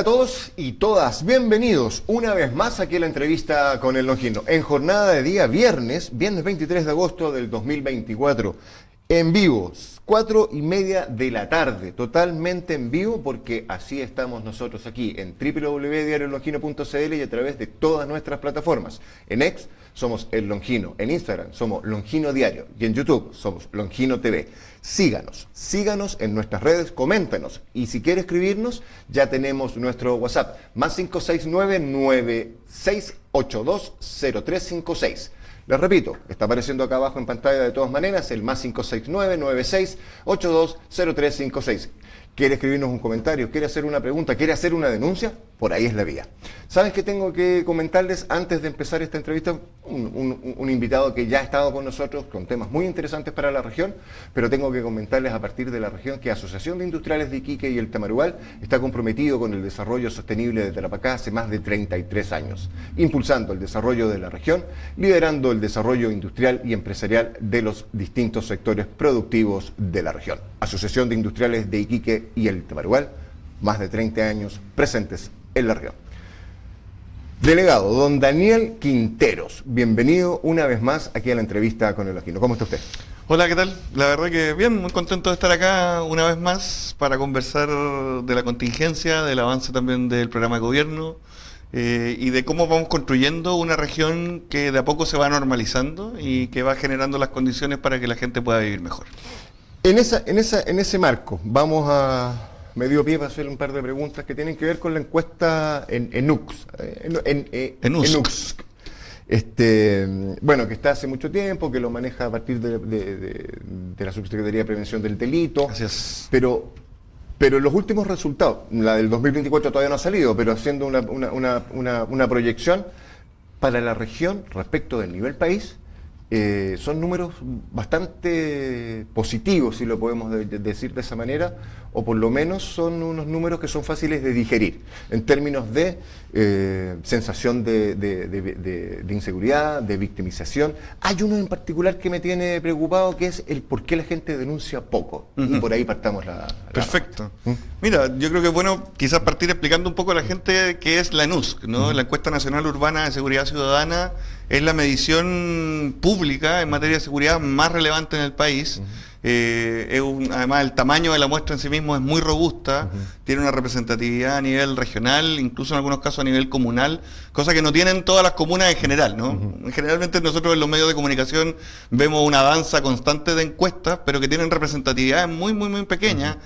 a todos y todas? Bienvenidos una vez más aquí a la entrevista con el Longino. En jornada de día viernes 23 de agosto del 2024. En vivo, 4:30 de la tarde, totalmente en vivo, porque así estamos nosotros aquí en www.diariolongino.cl y a través de todas nuestras plataformas. En X somos El Longino, en Instagram somos Longino Diario y en YouTube somos Longino TV. Síganos en nuestras redes, coméntanos y si quiere escribirnos ya tenemos nuestro WhatsApp, más 569-9682-0356. Les repito, está apareciendo acá abajo en pantalla de todas maneras el más 569-9682-0356. ¿Quiere escribirnos un comentario? ¿Quiere hacer una pregunta? ¿Quiere hacer una denuncia? Por ahí es la vía. ¿Saben qué tengo que comentarles antes de empezar esta entrevista? Un invitado que ya ha estado con nosotros con temas muy interesantes para la región, pero tengo que comentarles a partir de la región que Asociación de Industriales de Iquique y el Tamarugal está comprometido con el desarrollo sostenible de Tarapacá hace más de 33 años, impulsando el desarrollo de la región, liderando el desarrollo industrial y empresarial de los distintos sectores productivos de la región. Asociación de Industriales de Iquique y el Tamarugal, más de 30 años presentes en la región. Delegado, don Daniel Quinteros, bienvenido una vez más aquí a la entrevista con el Longino. ¿Cómo está usted? Hola, ¿qué tal? La verdad que bien, muy contento de estar acá una vez más para conversar de la contingencia, del avance también del programa de gobierno y de cómo vamos construyendo una región que de a poco se va normalizando y que va generando las condiciones para que la gente pueda vivir mejor. En ese marco, me dio pie para hacer un par de preguntas que tienen que ver con la encuesta en UX. Bueno, que está hace mucho tiempo, que lo maneja a partir de la Subsecretaría de Prevención del Delito. Así es. Pero los últimos resultados, la del 2024 todavía no ha salido, pero haciendo una proyección para la región respecto del nivel país, son números bastante positivos, si lo podemos decir de esa manera, o por lo menos son unos números que son fáciles de digerir, en términos de sensación de inseguridad, de victimización. Hay uno en particular que me tiene preocupado, que es el por qué la gente denuncia poco. Y por ahí partamos la Perfecto. Mira, yo creo que es bueno quizás partir explicando un poco a la gente qué es la ENUSC, ¿no? La Encuesta Nacional Urbana de Seguridad Ciudadana es la medición pública en materia de seguridad más relevante en el país. Además, el tamaño de la muestra en sí mismo es muy robusta, tiene una representatividad a nivel regional, incluso en algunos casos a nivel comunal, cosa que no tienen todas las comunas en general, ¿no? Generalmente nosotros en los medios de comunicación vemos una danza constante de encuestas, pero que tienen representatividades muy pequeñas.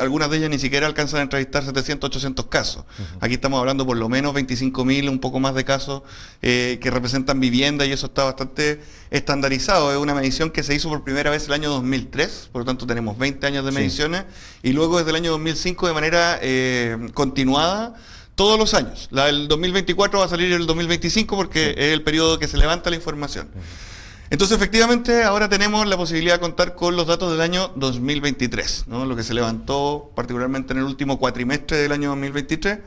Algunas de ellas ni siquiera alcanzan a entrevistar 700, 800 casos. Aquí estamos hablando por lo menos 25.000, un poco más de casos que representan vivienda, y eso está bastante estandarizado. Es una medición que se hizo por primera vez el año 2003, por lo tanto tenemos 20 años de mediciones, y luego desde el año 2005 de manera continuada, todos los años. La del 2024 va a salir el 2025 porque es el periodo que se levanta la información. Entonces, efectivamente, ahora tenemos la posibilidad de contar con los datos del año 2023, ¿no? Lo que se levantó particularmente en el último cuatrimestre del año 2023.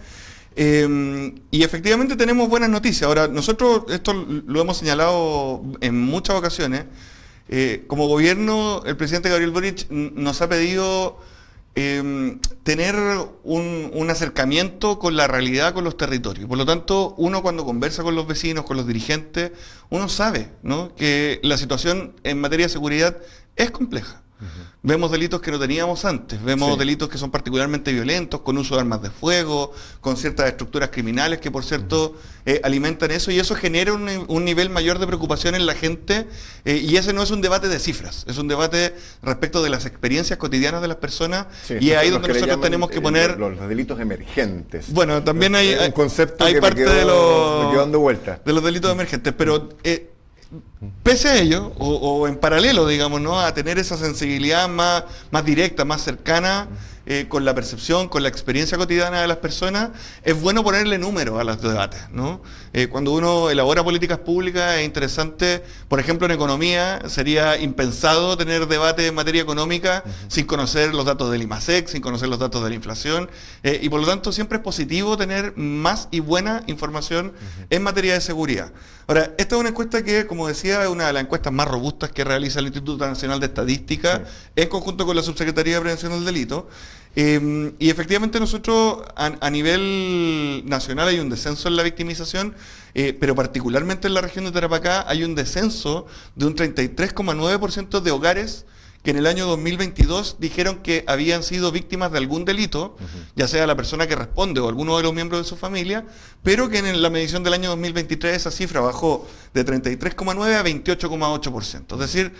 Y efectivamente tenemos buenas noticias. Ahora, nosotros esto lo hemos señalado en muchas ocasiones. Como gobierno, el presidente Gabriel Boric nos ha pedido tener un acercamiento con la realidad, con los territorios. Por lo tanto, uno cuando conversa con los vecinos, con los dirigentes, uno sabe, ¿no?, que la situación en materia de seguridad es compleja. Vemos delitos que no teníamos antes, vemos delitos que son particularmente violentos, con uso de armas de fuego, con ciertas estructuras criminales que, por cierto, alimentan eso, y eso genera un nivel mayor de preocupación en la gente, y ese no es un debate de cifras, es un debate respecto de las experiencias cotidianas de las personas, y es ahí donde nosotros tenemos que poner... Los delitos emergentes. Bueno, también hay un concepto hay que parte me quedó de dando vuelta. los delitos emergentes, pero... pese a ello, o en paralelo, digamos, ¿no?, a tener esa sensibilidad más directa, más cercana, con la percepción, con la experiencia cotidiana de las personas, es bueno ponerle número a los debates, ¿no? Cuando uno elabora políticas públicas es interesante, por ejemplo, en economía, sería impensado tener debate en materia económica sin conocer los datos del IMASEC, sin conocer los datos de la inflación, y por lo tanto siempre es positivo tener más y buena información en materia de seguridad. Ahora, esta es una encuesta que, como decía, decía, es una de las encuestas más robustas que realiza el Instituto Nacional de Estadística, en conjunto con la Subsecretaría de Prevención del Delito. Y efectivamente nosotros a nivel nacional hay un descenso en la victimización, pero particularmente en la región de Tarapacá hay un descenso de un 33,9% de hogares que en el año 2022 dijeron que habían sido víctimas de algún delito, ya sea la persona que responde o alguno de los miembros de su familia, pero que en la medición del año 2023 esa cifra bajó de 33,9 a 28,8%. Es decir,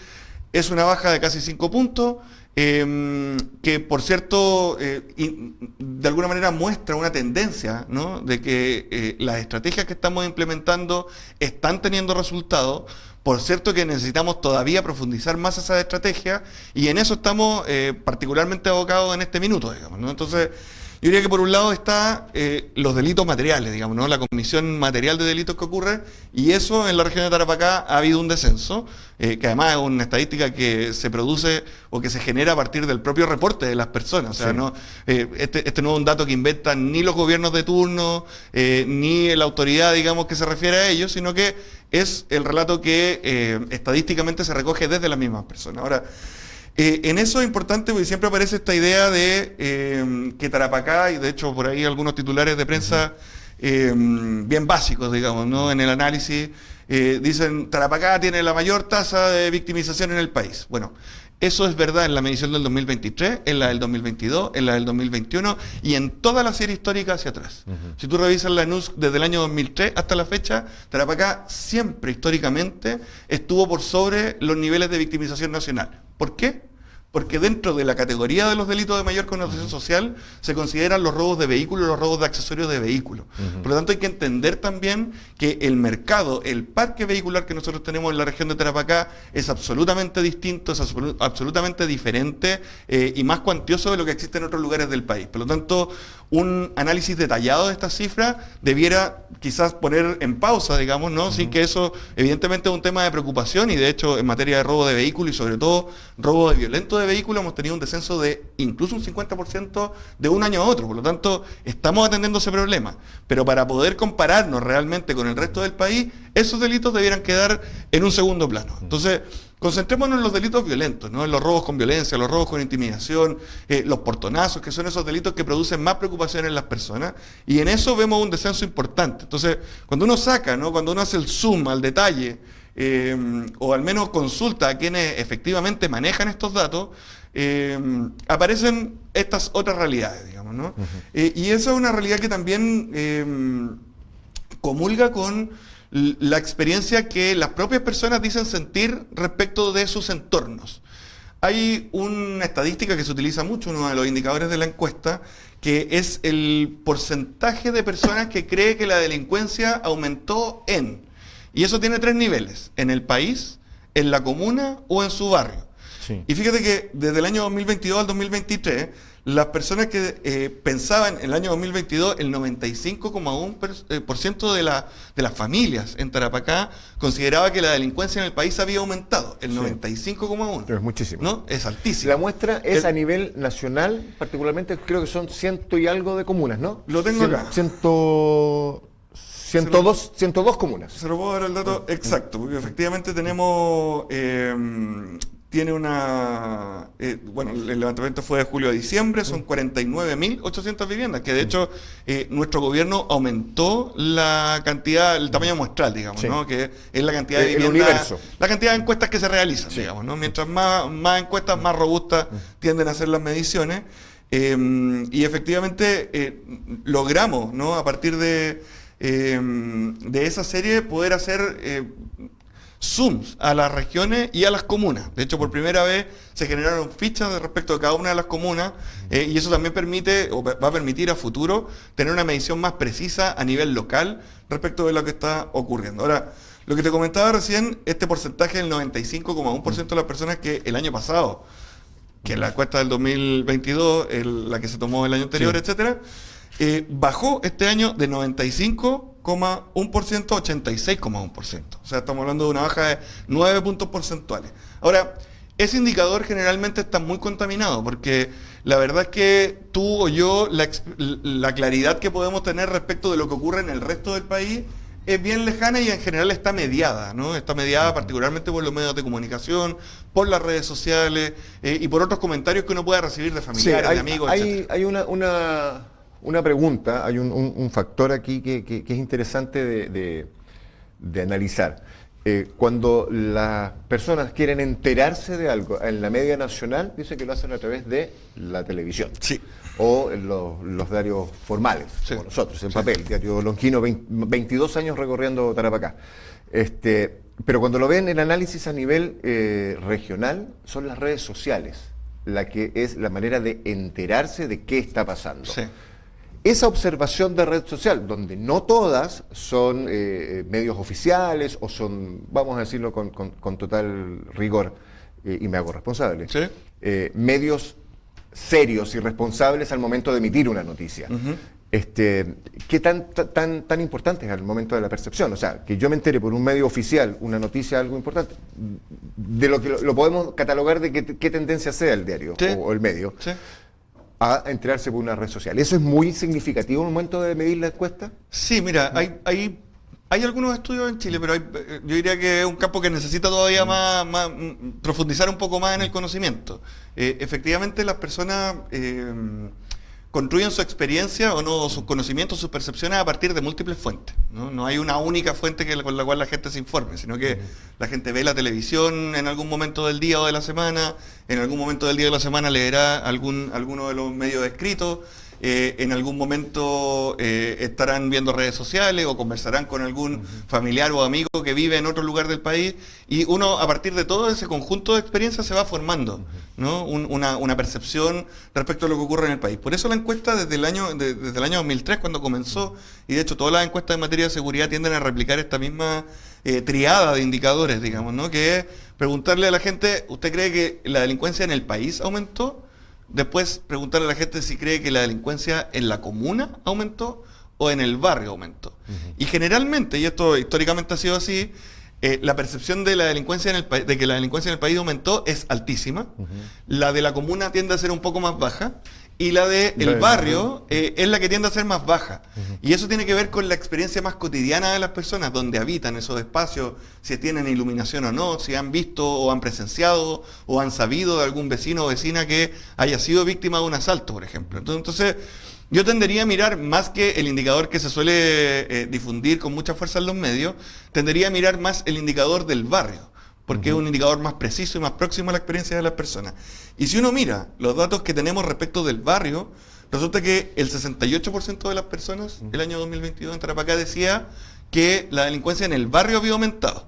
es una baja de casi 5 puntos, que por cierto, de alguna manera muestra una tendencia, ¿no?, de que las estrategias que estamos implementando están teniendo resultados. Por cierto que necesitamos todavía profundizar más esa estrategia y en eso estamos particularmente abocados en este minuto, digamos, ¿no? Entonces, yo diría que por un lado está los delitos materiales, digamos, ¿no?, la comisión material de delitos que ocurre, y eso en la región de Tarapacá ha habido un descenso, que además es una estadística que se produce o que se genera a partir del propio reporte de las personas. O sea, sí, no, este no es un dato que inventan ni los gobiernos de turno, ni la autoridad, digamos, que se refiere a ellos, sino que es el relato que estadísticamente se recoge desde las mismas personas. Ahora, en eso es importante porque siempre aparece esta idea de que Tarapacá, y de hecho por ahí algunos titulares de prensa bien básicos, digamos, ¿no?, en el análisis, dicen Tarapacá tiene la mayor tasa de victimización en el país. Bueno, eso es verdad en la medición del 2023, en la del 2022, en la del 2021 y en toda la serie histórica hacia atrás. Si tú revisas la NUSC desde el año 2003 hasta la fecha, Tarapacá siempre históricamente estuvo por sobre los niveles de victimización nacional. ¿Por qué? Porque dentro de la categoría de los delitos de mayor connotación social se consideran los robos de vehículos y los robos de accesorios de vehículos. Por lo tanto, hay que entender también que el mercado, el parque vehicular que nosotros tenemos en la región de Tarapacá es absolutamente distinto, es absolutamente diferente y más cuantioso de lo que existe en otros lugares del país. Por lo tanto, un análisis detallado de estas cifras debiera quizás poner en pausa, digamos, ¿no? Sin que eso, evidentemente, es un tema de preocupación y de hecho en materia de robo de vehículos y sobre todo robo de violentos de vehículos hemos tenido un descenso de incluso un 50% de un año a otro. Por lo tanto, estamos atendiendo ese problema. Pero para poder compararnos realmente con el resto del país, esos delitos debieran quedar en un segundo plano. Entonces, concentrémonos en los delitos violentos, ¿no?, en los robos con violencia, los robos con intimidación, los portonazos, que son esos delitos que producen más preocupación en las personas, y en eso vemos un descenso importante. Entonces, cuando uno saca, ¿no?, cuando uno hace el zoom al detalle, o al menos consulta a quienes efectivamente manejan estos datos, aparecen estas otras realidades, digamos, ¿no? Y esa es una realidad que también comulga con la experiencia que las propias personas dicen sentir respecto de sus entornos. Hay una estadística que se utiliza mucho, uno de los indicadores de la encuesta, que es el porcentaje de personas que cree que la delincuencia aumentó en... Y eso tiene 3 niveles: en el país, en la comuna o en su barrio. Sí. Y fíjate que desde el año 2022 al 2023, las personas que pensaban en el año 2022, el 95,1% de las familias en Tarapacá consideraba que la delincuencia en el país había aumentado. El 95,1%. Pero es muchísimo. ¿No? Es altísimo. La muestra es a nivel nacional, particularmente creo que son 100 y algo de comunas, ¿no? Lo tengo acá. 102 comunas. Se lo puedo dar el dato exacto, porque efectivamente tenemos, tiene una, bueno, el levantamiento fue de julio a diciembre, son 49.800 viviendas, que de hecho nuestro gobierno aumentó la cantidad, el tamaño muestral, digamos, ¿no?, que es la cantidad de viviendas, la cantidad de encuestas que se realizan, digamos, ¿no? Mientras más encuestas, más robustas tienden a ser las mediciones, y efectivamente logramos, ¿no?, a partir de esa serie poder hacer zooms a las regiones y a las comunas. De hecho, por primera vez se generaron fichas respecto de cada una de las comunas, y eso también permite, o va a permitir a futuro, tener una medición más precisa a nivel local respecto de lo que está ocurriendo. Ahora, lo que te comentaba recién, este porcentaje del 95,1% de las personas que el año pasado, que es la encuesta del 2022, la que se tomó el año anterior, etcétera, bajó este año de 95,1% a 86,1%. O sea, estamos hablando de una baja de 9 puntos porcentuales. Ahora, ese indicador generalmente está muy contaminado, porque la verdad es que tú o yo, la claridad que podemos tener respecto de lo que ocurre en el resto del país es bien lejana y en general está mediada, ¿no? Está mediada particularmente por los medios de comunicación, por las redes sociales y por otros comentarios que uno pueda recibir de familiares, de amigos, etc. Hay una pregunta, hay un factor aquí que es interesante de analizar. Cuando las personas quieren enterarse de algo en la media nacional, dicen que lo hacen a través de la televisión. Sí. O en los diarios formales, Sí. como nosotros, en papel. Diario Lonquino, 22 años recorriendo Tarapacá. Pero cuando lo ven, el análisis a nivel regional son las redes sociales, la que es la manera de enterarse de qué está pasando. Sí. Esa observación de red social, donde no todas son medios oficiales o son, vamos a decirlo con total rigor, y me hago responsable, Sí. medios serios y responsables al momento de emitir una noticia. ¿Qué tan importante es al momento de la percepción? O sea, que yo me entere por un medio oficial una noticia, algo importante, de lo que lo podemos catalogar de qué tendencia sea el diario Sí. o el medio, Sí. a enterarse por una red social. ¿Eso es muy significativo en el momento de medir la encuesta? Sí, mira, hay algunos estudios en Chile, pero yo diría que es un campo que necesita todavía profundizar un poco más en el conocimiento. Efectivamente, las personas construyen su experiencia o no, sus conocimientos, sus percepciones a partir de múltiples fuentes. No hay una única fuente con la cual la gente se informe, sino que la gente ve la televisión en algún momento del día o de la semana, en algún momento del día o de la semana leerá alguno de los medios escritos, en algún momento estarán viendo redes sociales o conversarán con algún familiar o amigo que vive en otro lugar del país, y uno a partir de todo ese conjunto de experiencias se va formando, ¿no? una percepción respecto a lo que ocurre en el país. Por eso la encuesta desde el año 2003, cuando comenzó, y de hecho todas las encuestas en materia de seguridad tienden a replicar esta misma triada de indicadores, digamos, ¿no? Que es preguntarle a la gente, ¿usted cree que la delincuencia en el país aumentó? Después preguntarle a la gente si cree que la delincuencia en la comuna aumentó o en el barrio aumentó. Y generalmente, y esto históricamente ha sido así, la percepción de la delincuencia de que la delincuencia en el país aumentó es altísima. La de la comuna tiende a ser un poco más baja y la del barrio es la que tiende a ser más baja. Y eso tiene que ver con la experiencia más cotidiana de las personas, donde habitan esos espacios, si tienen iluminación o no, si han visto o han presenciado o han sabido de algún vecino o vecina que haya sido víctima de un asalto, por ejemplo. Entonces yo tendería a mirar más que el indicador que se suele difundir con mucha fuerza en los medios, tendería a mirar más el indicador del barrio, porque es un indicador más preciso y más próximo a la experiencia de las personas. Y si uno mira los datos que tenemos respecto del barrio, resulta que el 68% de las personas el año 2022 en Tarapacá decía que la delincuencia en el barrio había aumentado,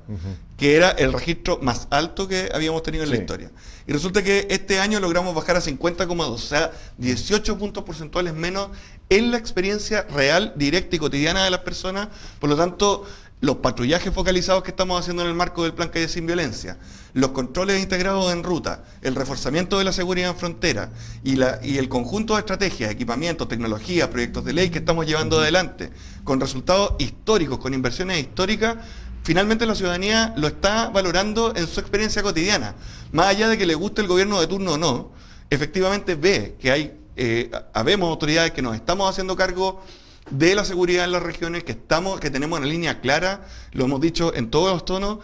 que era el registro más alto que habíamos tenido en la historia. Y resulta que este año logramos bajar a 50,2, o sea, 18 puntos porcentuales menos en la experiencia real, directa y cotidiana de las personas. Por lo tanto, los patrullajes focalizados que estamos haciendo en el marco del Plan Calle Sin Violencia, los controles integrados en ruta, el reforzamiento de la seguridad en frontera y el conjunto de estrategias, equipamientos, tecnologías, proyectos de ley que estamos llevando adelante, con resultados históricos, con inversiones históricas, finalmente la ciudadanía lo está valorando en su experiencia cotidiana. Más allá de que le guste el gobierno de turno o no, efectivamente ve que habemos autoridades que nos estamos haciendo cargo de la seguridad en las regiones, que tenemos una línea clara, lo hemos dicho en todos los tonos.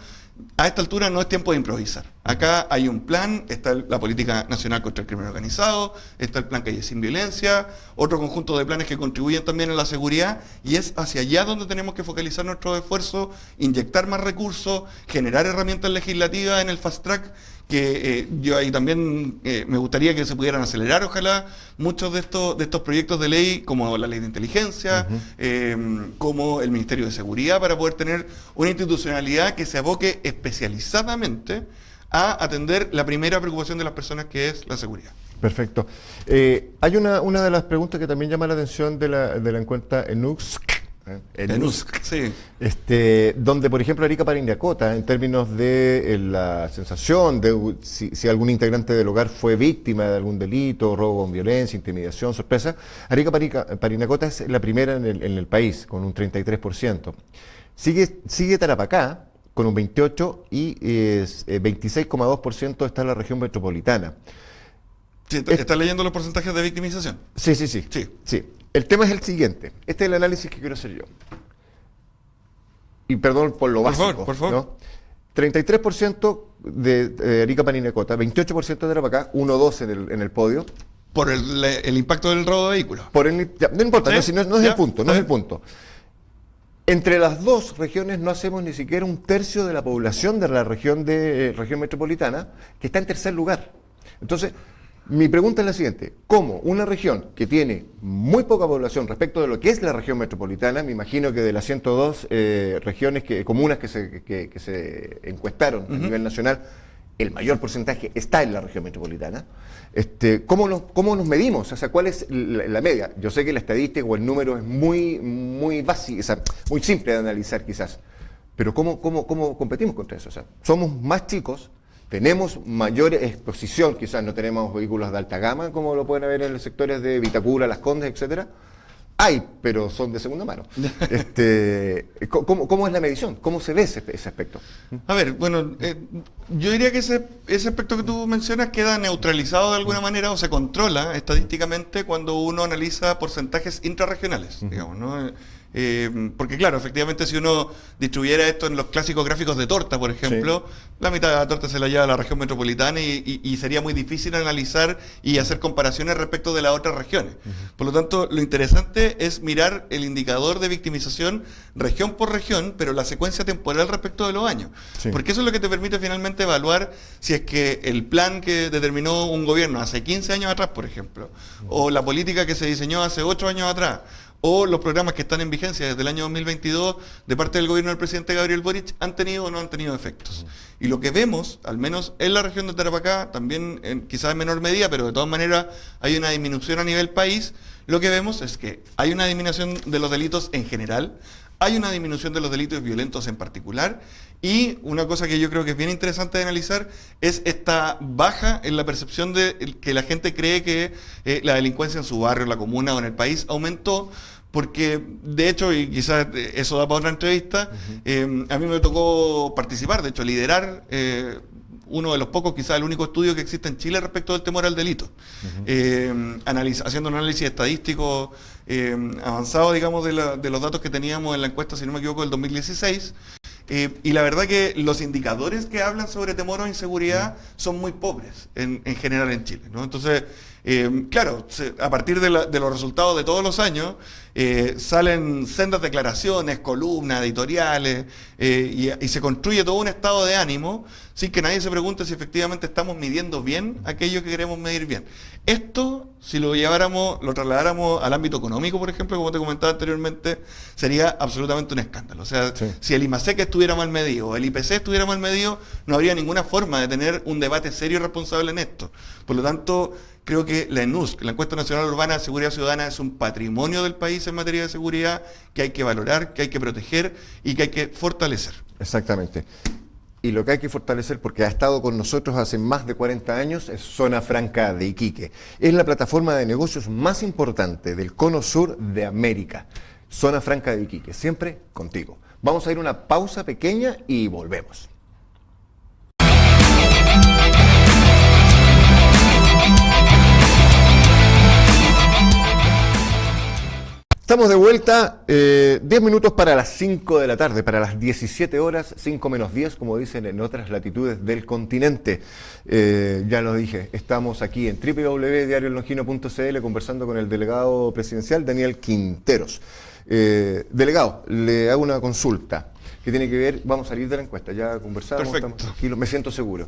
A esta altura no es tiempo de improvisar. Acá hay un plan, está la Política Nacional contra el Crimen Organizado, está el Plan Calle Sin Violencia, otro conjunto de planes que contribuyen también a la seguridad, y es hacia allá donde tenemos que focalizar nuestros esfuerzos, inyectar más recursos, generar herramientas legislativas en el fast track, que yo ahí también me gustaría que se pudieran acelerar, ojalá, muchos de estos proyectos de ley, como la Ley de Inteligencia, como el Ministerio de Seguridad, para poder tener una institucionalidad que se aboque especializadamente a atender la primera preocupación de las personas, que es la seguridad. Perfecto. Hay una de las preguntas que también llama la atención de la encuesta ENUSC, Sí. Donde, por ejemplo, Arica Parinacota, en términos de la sensación de si algún integrante del hogar fue víctima de algún delito, robo con violencia, intimidación, sorpresa, Arica Parinacota es la primera en el país, con un 33%. Sigue Tarapacá, con un 28%, y 26,2% está en la región metropolitana. Sí, ¿estás leyendo los porcentajes de victimización? Sí. El tema es el siguiente. Este es el análisis que quiero hacer yo. y perdón por lo básico, por favor. ¿no? 33% de Arica Parinacota, 28% de Tarapacá, 1-2 en el podio. Por el impacto del robo de vehículos. No importa, ¿Sí? no es Ya, el punto, no está es el punto. Entre las dos regiones no hacemos ni siquiera un tercio de la población de la región metropolitana, que está en tercer lugar. Entonces, mi pregunta es la siguiente: ¿cómo una región que tiene muy poca población respecto de lo que es la región metropolitana, me imagino que de las 102 comunas que se encuestaron a nivel nacional, el mayor porcentaje está en la región metropolitana? ¿Cómo nos medimos? O sea, ¿cuál es la media? Yo sé que la estadística o el número es muy básico, o sea, muy simple de analizar quizás, pero ¿cómo competimos contra eso? O sea, somos más chicos, tenemos mayor exposición, quizás no tenemos vehículos de alta gama, como lo pueden ver en los sectores de Vitacura, Las Condes, etcétera. Hay, pero son de segunda mano. ¿Cómo es la medición? ¿Cómo se ve ese aspecto? A ver, bueno, yo diría que ese aspecto que tú mencionas queda neutralizado de alguna manera o se controla estadísticamente cuando uno analiza porcentajes intrarregionales, digamos, ¿no? Porque claro, efectivamente si uno distribuyera esto en los clásicos gráficos de torta, por ejemplo, la mitad de la torta se la lleva a la región metropolitana y sería muy difícil analizar y hacer comparaciones respecto de las otras regiones. Por lo tanto, lo interesante es mirar el indicador de victimización región por región, pero la secuencia temporal respecto de los años. Sí. Porque eso es lo que te permite finalmente evaluar si es que el plan que determinó un gobierno hace 15 años atrás, por ejemplo, o la política que se diseñó hace 8 años atrás, o los programas que están en vigencia desde el año 2022 de parte del gobierno del presidente Gabriel Boric han tenido o no han tenido efectos. Y lo que vemos, al menos en la región de Tarapacá, también quizás en menor medida, pero de todas maneras hay una disminución a nivel país, lo que vemos es que hay una disminución de los delitos en general, hay una disminución de los delitos violentos en particular, y una cosa que yo creo que es bien interesante de analizar es esta baja en la percepción de que la gente cree que la delincuencia en su barrio, en la comuna o en el país aumentó, porque de hecho, y quizás eso da para otra entrevista, a mí me tocó participar, de hecho liderar uno de los pocos, quizás el único estudio que existe en Chile respecto del temor al delito, haciendo un análisis estadístico avanzado, digamos, de los datos que teníamos en la encuesta, si no me equivoco, del 2016, y la verdad que los indicadores que hablan sobre temor o inseguridad son muy pobres en general en Chile, ¿no? Entonces, claro, a partir de los resultados de todos los años, salen sendas declaraciones, columnas, editoriales, y se construye todo un estado de ánimo sin que nadie se pregunte si efectivamente estamos midiendo bien aquello que queremos medir bien. Esto, si lo trasladáramos al ámbito económico, por ejemplo, como te comentaba anteriormente, sería absolutamente un escándalo. O sea, si el IMASEC estuviera mal medido o el IPC estuviera mal medido, no habría ninguna forma de tener un debate serio y responsable en esto. Por lo tanto, creo que la ENUSC, la Encuesta Nacional Urbana de Seguridad Ciudadana, es un patrimonio del país en materia de seguridad que hay que valorar, que hay que proteger y que hay que fortalecer. Exactamente. Y lo que hay que fortalecer, porque ha estado con nosotros hace más de 40 años, es Zona Franca de Iquique. Es la plataforma de negocios más importante del cono sur de América. Zona Franca de Iquique, siempre contigo. Vamos a ir a una pausa pequeña y volvemos. Estamos de vuelta, 10 minutos para las 5 de la tarde, para las 17 horas, 5 menos 10, como dicen en otras latitudes del continente. Ya lo dije, estamos aquí en www.diariolongino.cl conversando con el delegado presidencial Daniel Quinteros. Delegado, le hago una consulta que tiene que ver, vamos a salir de la encuesta, ya conversamos, Perfecto. Estamos tranquilos, me siento seguro.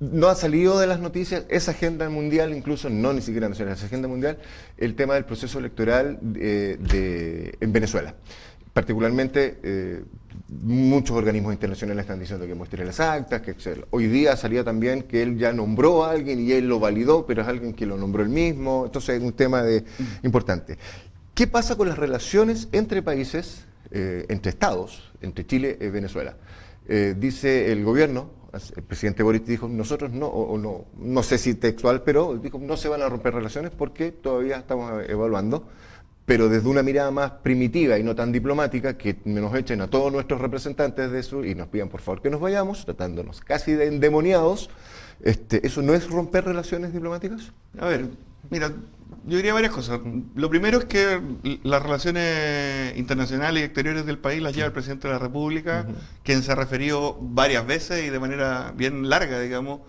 No ha salido de las noticias esa agenda mundial, incluso no ni siquiera nacional, esa agenda mundial, el tema del proceso electoral en Venezuela. Particularmente, muchos organismos internacionales están diciendo que muestren las actas, que hoy día salía también que él ya nombró a alguien y él lo validó, pero es alguien que lo nombró él mismo, entonces es un tema importante. ¿Qué pasa con las relaciones entre países, entre estados, entre Chile y Venezuela? Dice el gobierno, el presidente Boric dijo, nosotros no sé si textual, pero dijo, no se van a romper relaciones porque todavía estamos evaluando, pero desde una mirada más primitiva y no tan diplomática, que nos echen a todos nuestros representantes de eso y nos pidan por favor que nos vayamos, tratándonos casi de endemoniados, ¿eso no es romper relaciones diplomáticas? A ver, mira, Yo diría varias cosas. Lo primero es que las relaciones internacionales y exteriores del país las lleva el presidente de la República, quien se ha referido varias veces y de manera bien larga, digamos,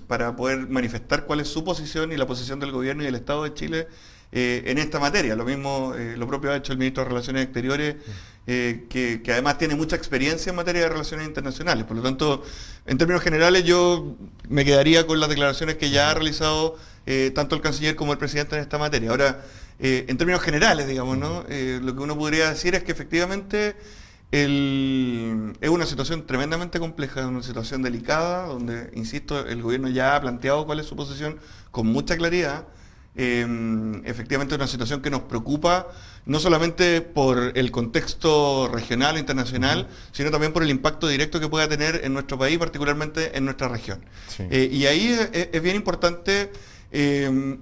para poder manifestar cuál es su posición y la posición del gobierno y del Estado de Chile en esta materia. Lo mismo, lo propio ha hecho el ministro de Relaciones Exteriores, que además tiene mucha experiencia en materia de relaciones internacionales. Por lo tanto, en términos generales, yo me quedaría con las declaraciones que ya ha realizado tanto el canciller como el presidente en esta materia. Ahora, en términos generales, digamos, ¿no? Lo que uno podría decir es que efectivamente es una situación tremendamente compleja, es una situación delicada, donde, insisto, el gobierno ya ha planteado cuál es su posición con mucha claridad. Efectivamente es una situación que nos preocupa, no solamente por el contexto regional e internacional, sino también por el impacto directo que pueda tener en nuestro país, particularmente en nuestra región. Sí. Y ahí es bien importante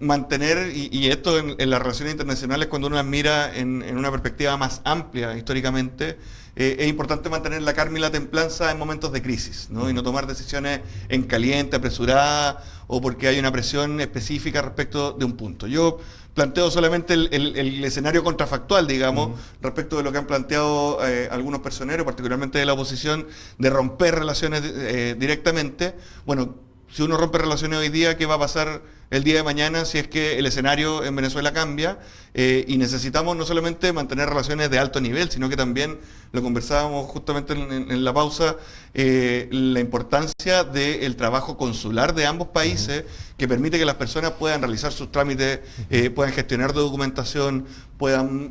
mantener, y esto en las relaciones internacionales, cuando uno las mira en una perspectiva más amplia históricamente, es importante mantener la calma y la templanza en momentos de crisis, ¿no? Y no tomar decisiones en caliente, apresuradas, o porque hay una presión específica respecto de un punto. Yo planteo solamente el escenario contrafactual, digamos, respecto de lo que han planteado algunos personeros, particularmente de la oposición, de romper relaciones directamente. Bueno, si uno rompe relaciones hoy día, ¿qué va a pasar el día de mañana si es que el escenario en Venezuela cambia? Y necesitamos no solamente mantener relaciones de alto nivel, sino que también, lo conversábamos justamente en la pausa, la importancia del trabajo consular de ambos países, que permite que las personas puedan realizar sus trámites, puedan gestionar documentación, puedan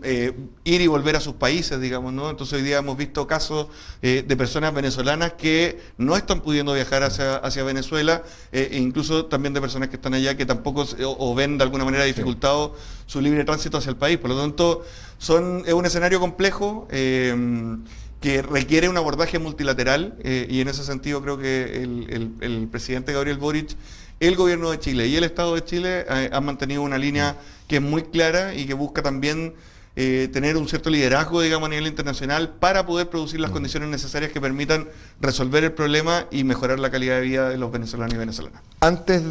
ir y volver a sus países, digamos, ¿no? Entonces hoy día hemos visto casos de personas venezolanas que no están pudiendo viajar hacia Venezuela, e incluso también de personas que están allá que tampoco o ven de alguna manera dificultado su libre tránsito hacia el país. Por lo tanto, es un escenario complejo que requiere un abordaje multilateral, y en ese sentido creo que el presidente Gabriel Boric, el gobierno de Chile y el Estado de Chile han mantenido una línea que es muy clara y que busca también tener un cierto liderazgo, digamos, a nivel internacional para poder producir las condiciones necesarias que permitan resolver el problema y mejorar la calidad de vida de los venezolanos y venezolanas. Antes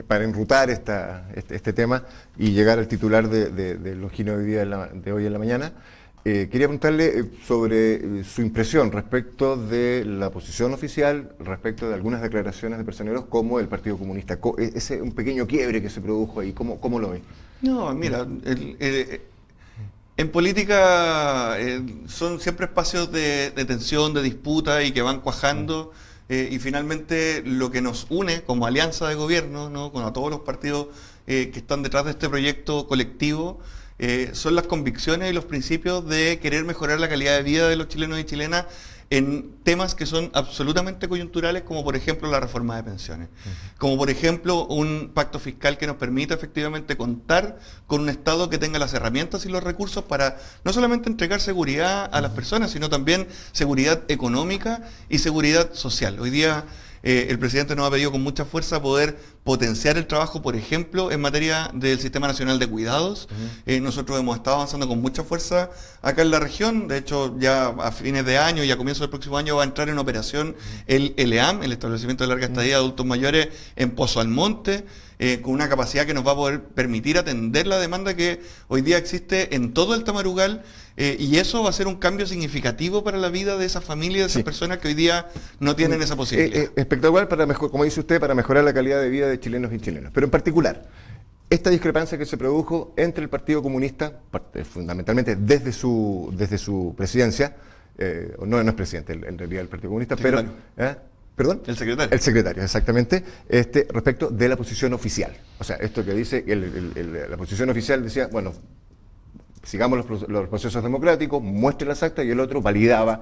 para enrutar este tema y llegar al titular de Longino de hoy en la mañana, quería preguntarle sobre su impresión respecto de la posición oficial, respecto de algunas declaraciones de personeros como el Partido Comunista. Ese un pequeño quiebre que se produjo ahí, ¿cómo lo ve? No, mira, en política son siempre espacios de tensión, de disputa y que van cuajando. Y finalmente lo que nos une como alianza de gobierno, ¿no? Con a todos los partidos que están detrás de este proyecto colectivo, son las convicciones y los principios de querer mejorar la calidad de vida de los chilenos y chilenas en temas que son absolutamente coyunturales, como por ejemplo la reforma de pensiones, como por ejemplo un pacto fiscal que nos permita efectivamente contar con un Estado que tenga las herramientas y los recursos para no solamente entregar seguridad a las personas, sino también seguridad económica y seguridad social. Hoy día el presidente nos ha pedido con mucha fuerza poder potenciar el trabajo, por ejemplo, en materia del Sistema Nacional de Cuidados. Nosotros hemos estado avanzando con mucha fuerza acá en la región. De hecho, ya a fines de año y a comienzos del próximo año va a entrar en operación el ELEAM, el Establecimiento de Larga Estadía de Adultos Mayores en Pozo Almonte, con una capacidad que nos va a poder permitir atender la demanda que hoy día existe en todo el Tamarugal, y eso va a ser un cambio significativo para la vida de esas familias, de esas personas que hoy día no tienen esa posibilidad. Espectacular, como dice usted, para mejorar la calidad de vida de chilenos y chilenas. Pero en particular, esta discrepancia que se produjo entre el Partido Comunista, fundamentalmente desde su presidencia, no es presidente en realidad el Partido Comunista, secretario. pero... ¿Perdón? El secretario. El secretario, exactamente, respecto de la posición oficial. O sea, esto que dice, la posición oficial decía, bueno, sigamos los procesos democráticos, muestre las actas, y el otro validaba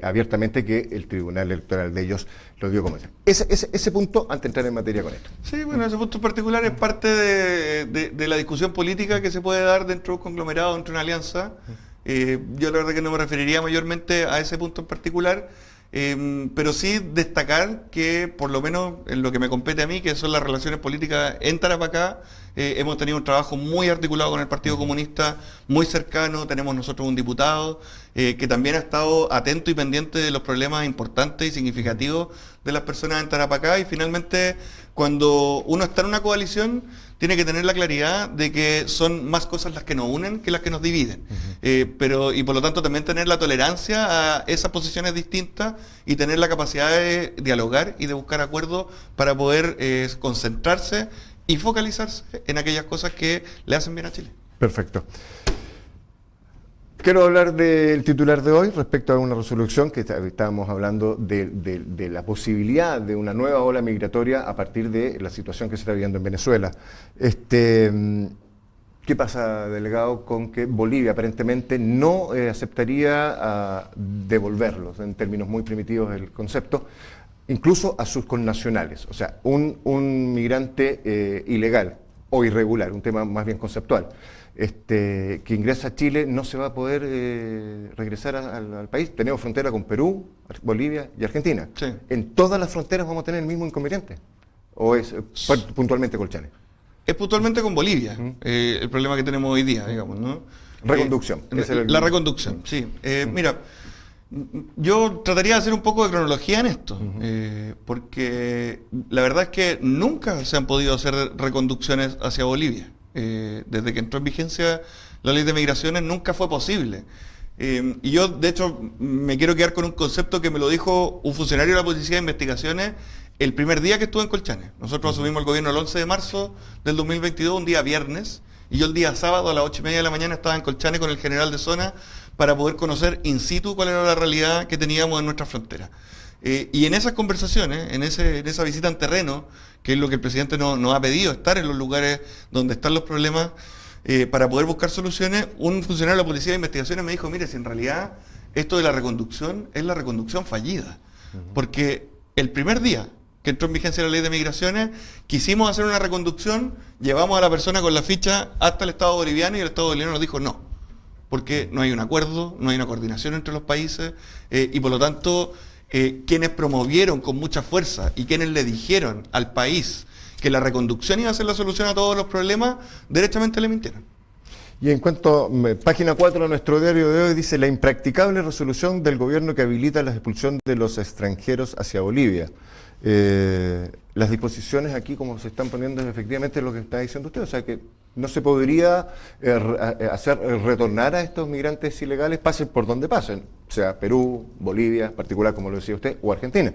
abiertamente que el Tribunal Electoral de ellos lo dio como tal. Ese punto, antes de entrar en materia con esto. Sí, bueno, ese punto en particular es parte de la discusión política que se puede dar dentro de un conglomerado, dentro de una alianza. Yo la verdad que no me referiría mayormente a ese punto en particular, pero sí destacar que, por lo menos en lo que me compete a mí, que son las relaciones políticas en Tarapacá, hemos tenido un trabajo muy articulado con el Partido Comunista, muy cercano, tenemos nosotros un diputado que también ha estado atento y pendiente de los problemas importantes y significativos de las personas en Tarapacá, y finalmente cuando uno está en una coalición tiene que tener la claridad de que son más cosas las que nos unen que las que nos dividen. Y por lo tanto también tener la tolerancia a esas posiciones distintas y tener la capacidad de dialogar y de buscar acuerdos para poder concentrarse y focalizarse en aquellas cosas que le hacen bien a Chile. Perfecto. Quiero hablar del titular de hoy respecto a una resolución que estábamos hablando de la posibilidad de una nueva ola migratoria a partir de la situación que se está viviendo en Venezuela. ¿Qué pasa, delegado, con que Bolivia aparentemente no aceptaría devolverlos, en términos muy primitivos del concepto, incluso a sus connacionales? O sea, un migrante ilegal o irregular, un tema más bien conceptual, que ingresa a Chile no se va a poder regresar al país. Tenemos frontera con Perú, Bolivia y Argentina. Sí. ¿En todas las fronteras vamos a tener el mismo inconveniente? ¿O es puntualmente Colchane? Es puntualmente con Bolivia, el problema que tenemos hoy día, digamos, ¿no? Reconducción. La reconducción, sí. Mira, yo trataría de hacer un poco de cronología en esto, porque la verdad es que nunca se han podido hacer reconducciones hacia Bolivia. Desde que entró en vigencia la ley de migraciones nunca fue posible. Y yo, de hecho, me quiero quedar con un concepto que me lo dijo un funcionario de la Policía de Investigaciones el primer día que estuve en Colchane. Nosotros asumimos el gobierno el 11 de marzo del 2022, un día viernes, y yo el día sábado a las 8:30 de la mañana estaba en Colchane con el general de zona para poder conocer in situ cuál era la realidad que teníamos en nuestra frontera. Y en esas conversaciones, en esa visita en terreno, que es lo que el presidente nos ha pedido, estar en los lugares donde están los problemas, para poder buscar soluciones, un funcionario de la Policía de Investigaciones me dijo, mire, si en realidad esto de la reconducción es la reconducción fallida, porque el primer día que entró en vigencia la ley de migraciones, quisimos hacer una reconducción, llevamos a la persona con la ficha hasta el Estado boliviano y el Estado boliviano nos dijo no, porque no hay un acuerdo, no hay una coordinación entre los países, y por lo tanto quienes promovieron con mucha fuerza y quienes le dijeron al país que la reconducción iba a ser la solución a todos los problemas, derechamente le mintieron. Y en cuanto a página 4 de nuestro diario de hoy, dice la impracticable resolución del gobierno que habilita la expulsión de los extranjeros hacia Bolivia. Las disposiciones aquí, como se están poniendo, es efectivamente lo que está diciendo usted, o sea que no se podría hacer retornar a estos migrantes ilegales, pasen por donde pasen, sea Perú, Bolivia, en particular, como lo decía usted, o Argentina.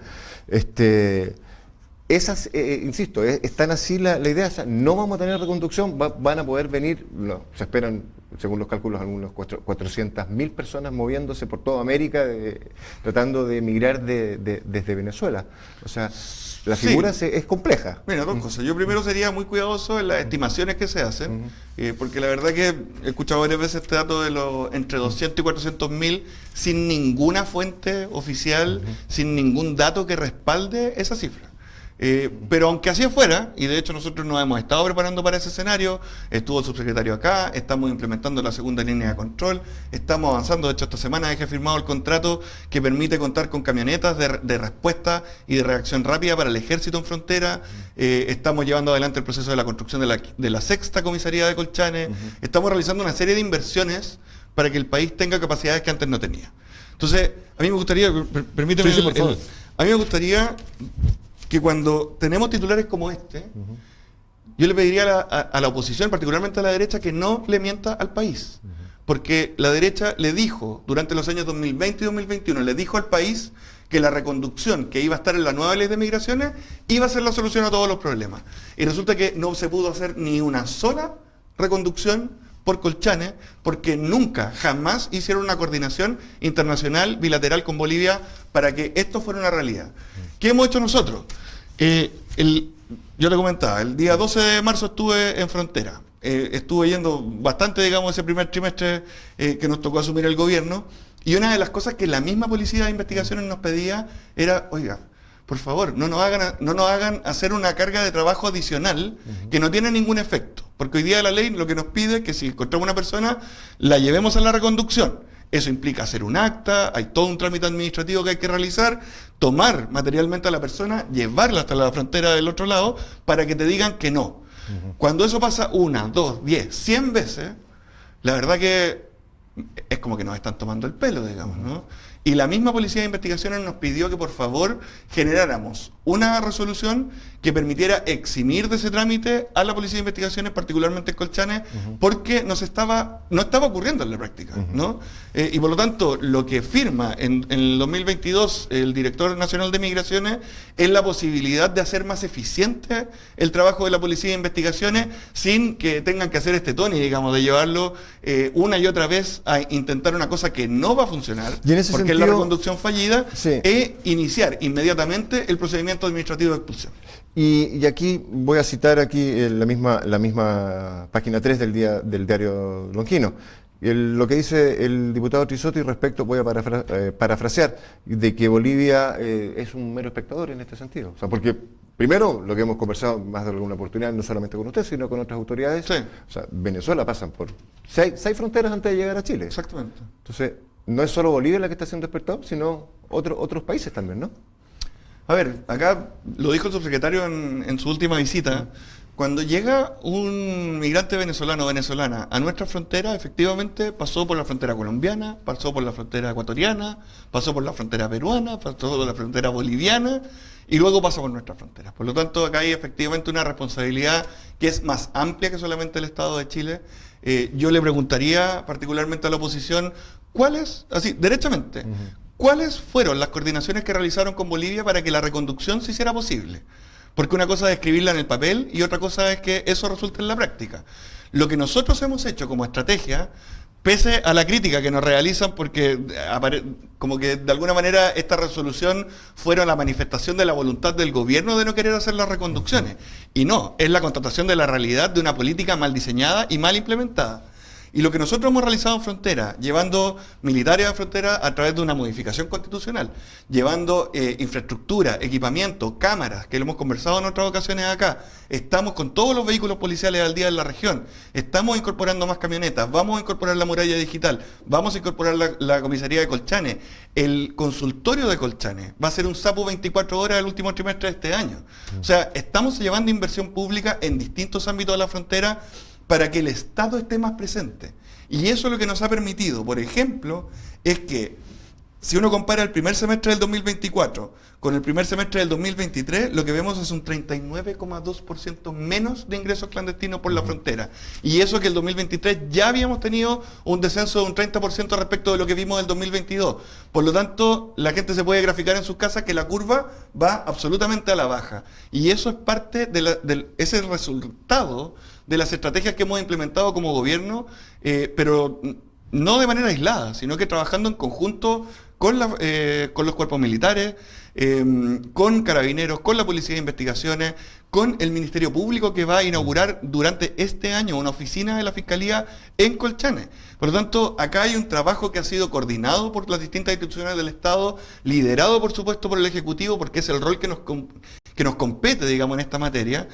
Esas, insisto, están así la idea, o sea, no vamos a tener reconducción, van a poder venir, no, se esperan, según los cálculos, algunos 400.000 personas moviéndose por toda América, tratando de emigrar desde Venezuela. O sea, la figura es compleja. Mira, dos cosas. Yo primero sería muy cuidadoso en las estimaciones que se hacen, porque la verdad que he escuchado varias veces este dato de entre 200 y 400.000 sin ninguna fuente oficial, sin ningún dato que respalde esa cifra. Pero aunque así fuera, y de hecho nosotros nos hemos estado preparando para ese escenario, estuvo el subsecretario acá, estamos implementando la segunda línea de control, estamos avanzando, de hecho esta semana dejé firmado el contrato que permite contar con camionetas de respuesta y de reacción rápida para el ejército en frontera, estamos llevando adelante el proceso de la construcción de la sexta comisaría de Colchane, estamos realizando una serie de inversiones para que el país tenga capacidades que antes no tenía. Entonces, a mí me gustaría, permíteme, sí, por favor. A mí me gustaría que cuando tenemos titulares como este, yo le pediría a la oposición, particularmente a la derecha, que no le mienta al país. Porque la derecha le dijo, durante los años 2020 y 2021, le dijo al país que la reconducción que iba a estar en la nueva ley de migraciones iba a ser la solución a todos los problemas. Y resulta que no se pudo hacer ni una sola reconducción por Colchane, porque nunca, jamás hicieron una coordinación internacional, bilateral con Bolivia, para que esto fuera una realidad. ¿Qué hemos hecho nosotros? Yo le comentaba, el día 12 de marzo estuve en frontera. Estuve yendo bastante, digamos, ese primer trimestre que nos tocó asumir el gobierno, y una de las cosas que la misma Policía de Investigaciones nos pedía era, oiga, por favor, no nos hagan hacer una carga de trabajo adicional que no tiene ningún efecto, porque hoy día la ley lo que nos pide es que si encontramos una persona, la llevemos a la reconducción. Eso implica hacer un acta, hay todo un trámite administrativo que hay que realizar, tomar materialmente a la persona, llevarla hasta la frontera del otro lado para que te digan que no. Cuando eso pasa 1, 2, 10, 100 veces, la verdad que es como que nos están tomando el pelo, digamos, ¿no? Y la misma Policía de Investigaciones nos pidió que por favor generáramos una resolución que permitiera eximir de ese trámite a la Policía de Investigaciones, particularmente en Colchane, porque no estaba ocurriendo en la práctica, ¿no? Y por lo tanto, lo que firma en el 2022 el Director Nacional de Migraciones es la posibilidad de hacer más eficiente el trabajo de la Policía de Investigaciones sin que tengan que hacer este Tony, digamos, de llevarlo una y otra vez a intentar una cosa que no va a funcionar, y en ese porque sentido, es la reconducción fallida, sí, e iniciar inmediatamente el procedimiento administrativo de expulsión. Y aquí voy a citar aquí la misma página 3 del diario Lonquino. Lo que dice el diputado Trisotti respecto, voy a parafrasear, de que Bolivia es un mero espectador en este sentido. O sea, porque primero, lo que hemos conversado más de alguna oportunidad, no solamente con usted, sino con otras autoridades, Sí. o sea, Venezuela pasan por seis fronteras antes de llegar a Chile. Exactamente. Entonces, no es solo Bolivia la que está siendo espectador, sino otros países también, ¿no? A ver, acá lo dijo el subsecretario en su última visita. Cuando llega un migrante venezolano o venezolana a nuestra frontera, efectivamente pasó por la frontera colombiana, pasó por la frontera ecuatoriana, pasó por la frontera peruana, pasó por la frontera boliviana y luego pasa por nuestra frontera. Por lo tanto, acá hay efectivamente una responsabilidad que es más amplia que solamente el Estado de Chile. Yo le preguntaría particularmente a la oposición, ¿cuáles, así, derechamente, cuáles fueron las coordinaciones que realizaron con Bolivia para que la reconducción se hiciera posible? Porque una cosa es escribirla en el papel y otra cosa es que eso resulte en la práctica. Lo que nosotros hemos hecho como estrategia, pese a la crítica que nos realizan, porque como que de alguna manera esta resolución fueron la manifestación de la voluntad del gobierno de no querer hacer las reconducciones. Y no, es la constatación de la realidad de una política mal diseñada y mal implementada. Y lo que nosotros hemos realizado en frontera, llevando militares a frontera a través de una modificación constitucional, llevando infraestructura, equipamiento, cámaras, que lo hemos conversado en otras ocasiones acá, estamos con todos los vehículos policiales al día en la región, estamos incorporando más camionetas, vamos a incorporar la muralla digital, vamos a incorporar la comisaría de Colchane, el consultorio de Colchane, va a ser un SAPU 24 horas el último trimestre de este año. O sea, estamos llevando inversión pública en distintos ámbitos de la frontera para que el Estado esté más presente. Y eso lo que nos ha permitido, por ejemplo, es que si uno compara el primer semestre del 2024 con el primer semestre del 2023, lo que vemos es un 39,2% menos de ingresos clandestinos por la frontera. Y eso que el 2023 ya habíamos tenido un descenso de un 30% respecto de lo que vimos del 2022. Por lo tanto, la gente se puede graficar en sus casas que la curva va absolutamente a la baja. Y eso es parte de ese resultado de las estrategias que hemos implementado como gobierno, pero no de manera aislada, sino que trabajando en conjunto con los cuerpos militares, con carabineros, con la Policía de Investigaciones, con el Ministerio Público, que va a inaugurar durante este año una oficina de la Fiscalía en Colchane. Por lo tanto, acá hay un trabajo que ha sido coordinado por las distintas instituciones del Estado, liderado por supuesto por el Ejecutivo, porque es el rol que nos compete, digamos, en esta materia.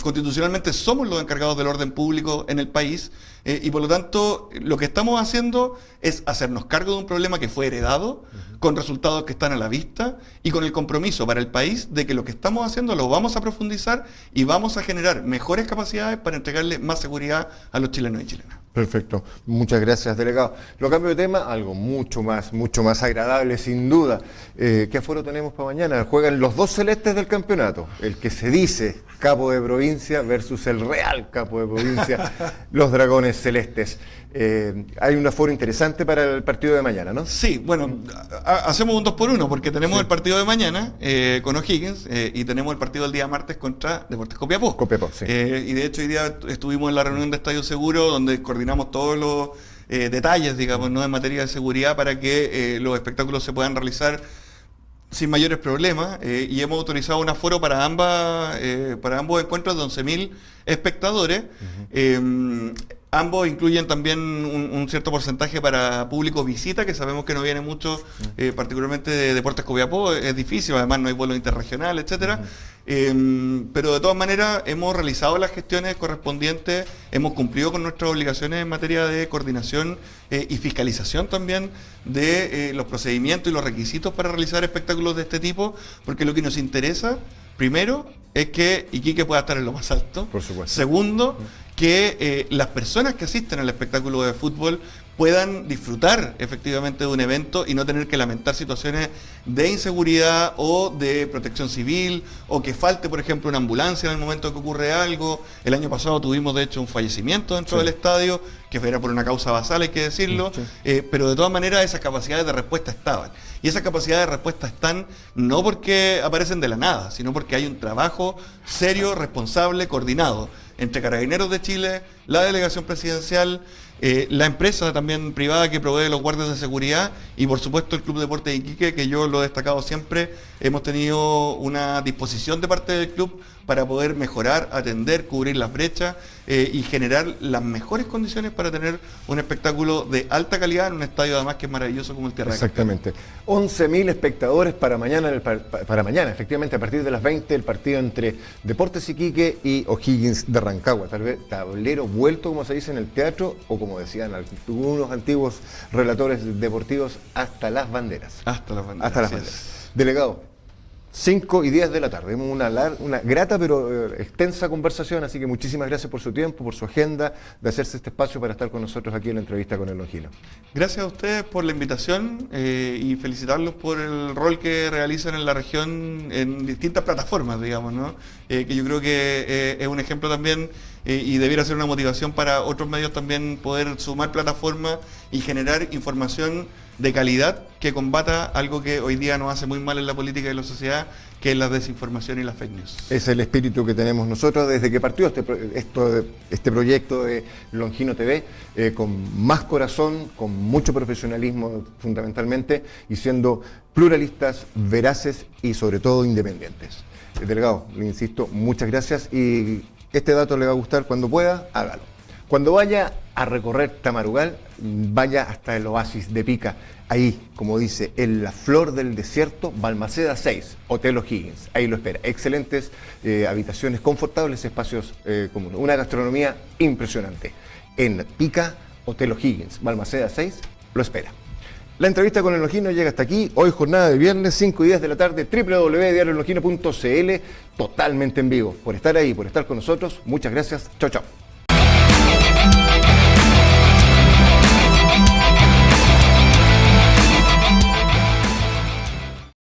Constitucionalmente somos los encargados del orden público en el país, y por lo tanto lo que estamos haciendo es hacernos cargo de un problema que fue heredado, con resultados que están a la vista y con el compromiso para el país de que lo que estamos haciendo lo vamos a profundizar y vamos a generar mejores capacidades para entregarle más seguridad a los chilenos y chilenas. Perfecto, muchas gracias, delegado. Lo cambio de tema, algo mucho más agradable, sin duda. ¿Qué aforo tenemos para mañana? Juegan los dos celestes del campeonato, el que se dice capo de provincia versus el real capo de provincia, los dragones celestes. Hay un aforo interesante para el partido de mañana, ¿no? Sí, bueno, hacemos un 2-1 porque tenemos el partido de mañana con O'Higgins y tenemos el partido del día martes contra Deportes Copiapó. Copiapó, sí. Y de hecho hoy día estuvimos en la reunión de Estadio Seguro donde coordinamos todos los detalles, digamos, ¿no?, en materia de seguridad para que los espectáculos se puedan realizar sin mayores problemas, y hemos autorizado un aforo para ambos encuentros de 11.000 espectadores. Ambos incluyen también un cierto porcentaje para público visita, que sabemos que no viene mucho, particularmente de Deportes Copiapó, es difícil, además no hay vuelo interregional, etcétera. Pero de todas maneras hemos realizado las gestiones correspondientes, hemos cumplido con nuestras obligaciones en materia de coordinación y fiscalización también de los procedimientos y los requisitos para realizar espectáculos de este tipo, porque lo que nos interesa, primero, es que Iquique pueda estar en lo más alto. Por supuesto. Segundo, que las personas que asisten al espectáculo de fútbol puedan disfrutar efectivamente de un evento y no tener que lamentar situaciones de inseguridad o de protección civil, o que falte, por ejemplo, una ambulancia en el momento que ocurre algo. El año pasado tuvimos, de hecho, un fallecimiento dentro del estadio, que era por una causa basal, hay que decirlo, pero de todas maneras esas capacidades de respuesta estaban. Y esas capacidades de respuesta están no porque aparecen de la nada, sino porque hay un trabajo serio, responsable, coordinado entre Carabineros de Chile, la delegación presidencial, la empresa también privada que provee los guardias de seguridad y por supuesto el Club Deporte de Iquique, que yo lo he destacado siempre. Hemos tenido una disposición de parte del club para poder mejorar, atender, cubrir las brechas y generar las mejores condiciones para tener un espectáculo de alta calidad en un estadio además que es maravilloso como el Tierra de Exactamente. 11.000 espectadores para mañana, para mañana, efectivamente, a partir de las 20, el partido entre Deportes Iquique y O'Higgins de Rancagua. Tal vez tablero vuelto, como se dice en el teatro, o como decían algunos antiguos relatores deportivos, hasta las banderas. Hasta las banderas. Hasta las banderas. Delegado, 5 y 10 de la tarde. Hemos una grata pero extensa conversación, así que muchísimas gracias por su tiempo, por su agenda, de hacerse este espacio para estar con nosotros aquí en la entrevista con el Longino. Gracias a ustedes por la invitación y felicitarlos por el rol que realizan en la región en distintas plataformas, digamos, ¿no? Que yo creo que es un ejemplo también y debiera ser una motivación para otros medios también poder sumar plataformas y generar información de calidad que combata algo que hoy día nos hace muy mal en la política y en la sociedad, que es la desinformación y las fake news. Es el espíritu que tenemos nosotros desde que partió este proyecto de Longino TV, con más corazón, con mucho profesionalismo fundamentalmente, y siendo pluralistas, veraces y sobre todo independientes. Delegado, le insisto, muchas gracias, y este dato le va a gustar. Cuando pueda, hágalo. Cuando vaya a recorrer Tamarugal, vaya hasta el oasis de Pica. Ahí, como dice, en la flor del desierto, Balmaceda 6, Hotel O'Higgins. Ahí lo espera. Excelentes habitaciones confortables, espacios comunes. Una gastronomía impresionante. En Pica, Hotel O'Higgins, Balmaceda 6, lo espera. La entrevista con el Longino llega hasta aquí. Hoy jornada de viernes, 5 y 10 de la tarde, www.diariolongino.cl, totalmente en vivo. Por estar ahí, por estar con nosotros, muchas gracias. Chao, chao.